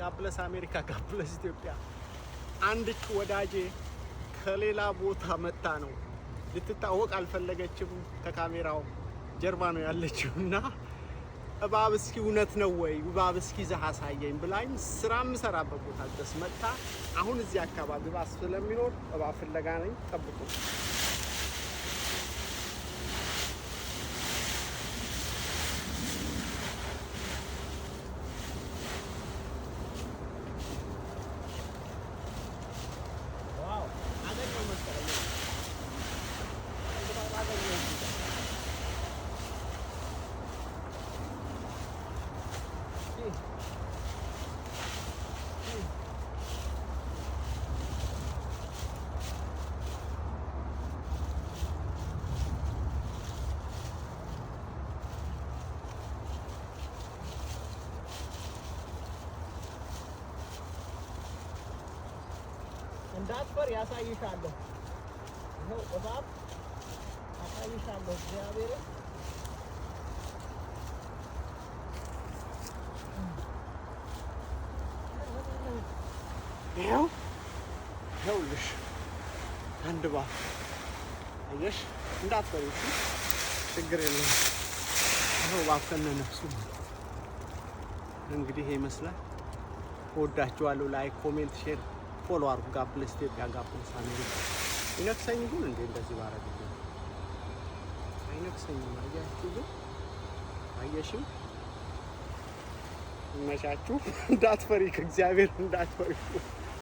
ጋፕለስ አሜሪካ ጋፕለስ ኢትዮጵያ አንድች ወዳጄ ከሌላ ቦታ መጣ ነው ልትታወቅ አልፈለገችም ከካሜራው ጀርባ ነው ያለችውና እባብ እስኪ እውነት ነው ወይ እባብ እስኪ ዘህ አሳየኝ ብላኝ ስራ የምሰራበት ቦታ ድረስ መጣ አሁን እዚህ አካባቢ ባስ ስለሚኖር እባብ ፍለጋ ነኝ ጠብቁ እንዳትፈር ያሳይሻለሁ ነው እባብ ያሳይሻለሁ እግዚአብሔር ይኸውልሽ አንድ እባብ አየሽ እንዳትፈሪ ችግር የለውም ይኸው እባብ ከነነፍሱ እንግዲህ ይመስላል ወዳችኋለሁ ላይክ ኮሜንት ሼር ፎሎ አርጉ ጋፕለስ ኢትዮጵያ ጋፕለስ አሜሪካ ይነክሰኝ ግን እንዴ እንደዚህ ባረግ አይነክሰኝ ማያችሁ ግን አየሽም መሻችሁ እንዳትፈሪ ከእግዚአብሔር እንዳትፈሪ